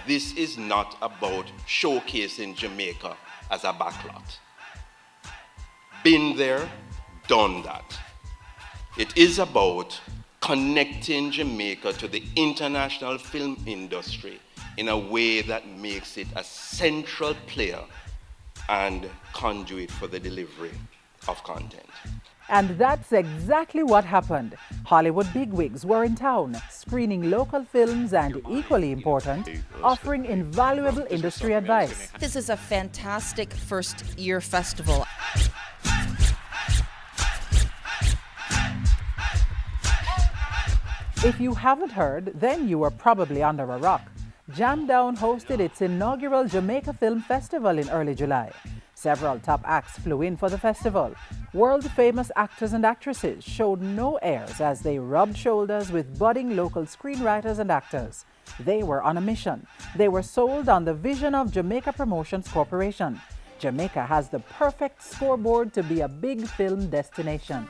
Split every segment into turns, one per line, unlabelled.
This is not about showcasing Jamaica as a backlot. Been there, done that. It is about connecting Jamaica to the international film industry in a way that makes it a central player and conduit for the delivery of content.
And that's exactly what happened. Hollywood bigwigs were in town, screening local films and, equally important, offering invaluable industry advice.
This is a fantastic first-year festival.
If you haven't heard, then you are probably under a rock. Jam Down hosted its inaugural Jamaica Film Festival in early July. Several top acts flew in for the festival. World-famous actors and actresses showed no airs as they rubbed shoulders with budding local screenwriters and actors. They were on a mission. They were sold on the vision of Jamaica Promotions Corporation. Jamaica has the perfect scoreboard to be a big film destination.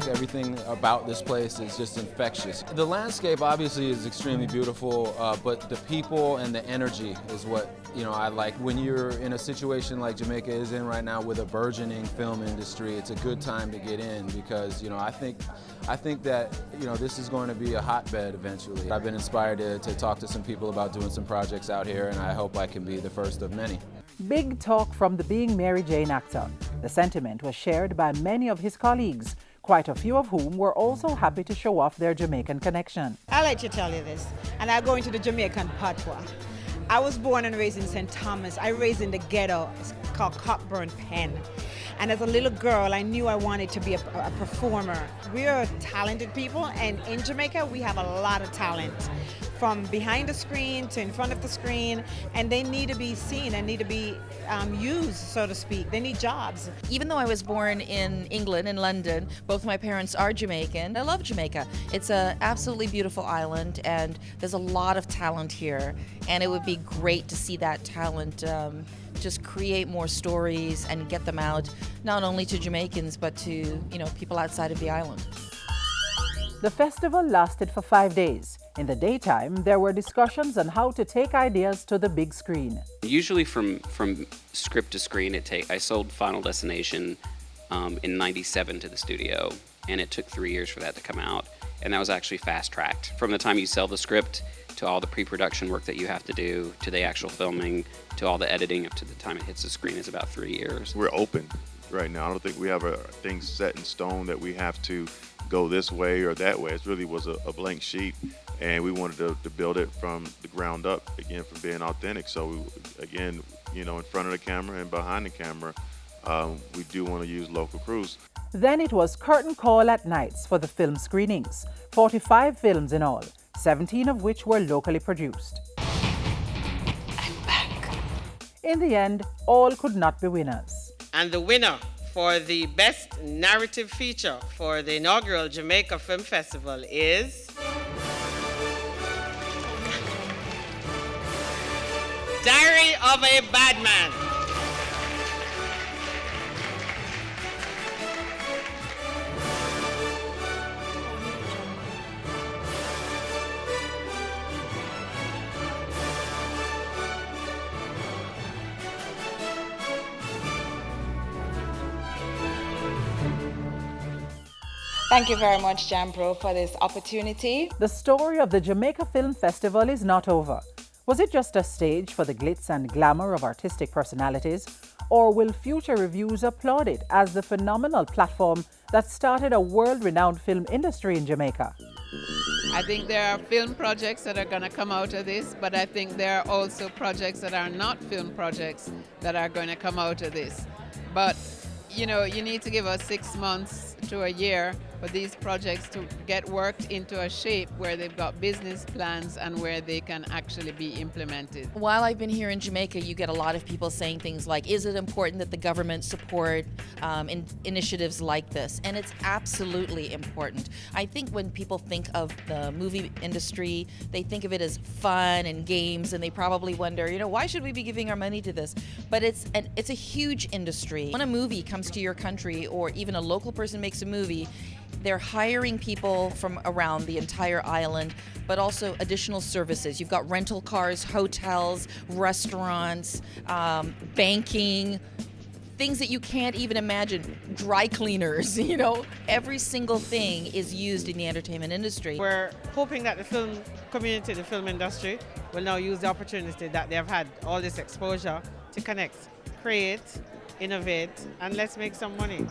Everything about this place is just infectious. The landscape obviously is extremely beautiful, but the people and the energy is what I like. When you're in a situation like Jamaica is in right now with a burgeoning film industry, it's a good time to get in because I think that this is going to be a hotbed eventually. I've been inspired to talk to some people about doing some projects out here, and I hope I can be the first of many.
Big talk from the Being Mary Jane actor. The sentiment was shared by many of his colleagues, quite a few of whom were also happy to show off their Jamaican connection.
I'll let you tell you this, and I'll go into the Jamaican patois. I was born and raised in St. Thomas. I raised in the ghetto. It's called Cockburn Pen. And as a little girl, I knew I wanted to be a performer. We are talented people, and in Jamaica, we have a lot of talent. From behind the screen to in front of the screen, and they need to be seen and need to be used, so to speak. They need jobs.
Even though I was born in England, in London, both my parents are Jamaican. I love Jamaica. It's an absolutely beautiful island, and there's a lot of talent here, and it would be great to see that talent just create more stories and get them out, not only to Jamaicans, but to people outside of the island.
The festival lasted for 5 days. In the daytime, there were discussions on how to take ideas to the big screen.
Usually from script to screen, I sold Final Destination in '97 to the studio, and it took 3 years for that to come out. And that was actually fast-tracked. From the time you sell the script to all the pre-production work that you have to do, to the actual filming, to all the editing, up to the time it hits the screen is about 3 years.
We're open right now. I don't think we have a thing set in stone that we have to go this way or that way. It really was a blank sheet, and we wanted to build it from the ground up, again, from being authentic. So, again, in front of the camera and behind the camera, we do want to use local crews.
Then it was curtain call at nights for the film screenings. 45 films in all, 17 of which were locally produced.
I'm back.
In the end, all could not be winners.
And the winner for the Best Narrative Feature for the inaugural Jamaica Film Festival is Diary of a Badman.
Thank you very much, Jambro, for this opportunity.
The story of the Jamaica Film Festival is not over. Was it just a stage for the glitz and glamour of artistic personalities? Or will future reviews applaud it as the phenomenal platform that started a world-renowned film industry in Jamaica?
I think there are film projects that are going to come out of this, but I think there are also projects that are not film projects that are going to come out of this. But, you need to give us 6 months to a year for these projects to get worked into a shape where they've got business plans and where they can actually be implemented.
While I've been here in Jamaica, you get a lot of people saying things like, is it important that the government support initiatives like this? And it's absolutely important. I think when people think of the movie industry, they think of it as fun and games, and they probably wonder, why should we be giving our money to this? But it's a huge industry. When a movie comes to your country, or even a local person makes a movie, They're hiring people from around the entire island, but also additional services. You've got rental cars, hotels, restaurants, banking, things that you can't even imagine, dry cleaners, you know, every single thing is used in the entertainment industry.
We're hoping that the film community, the film industry, will now use the opportunity that they've had all this exposure to connect, create, innovate, and let's make some money.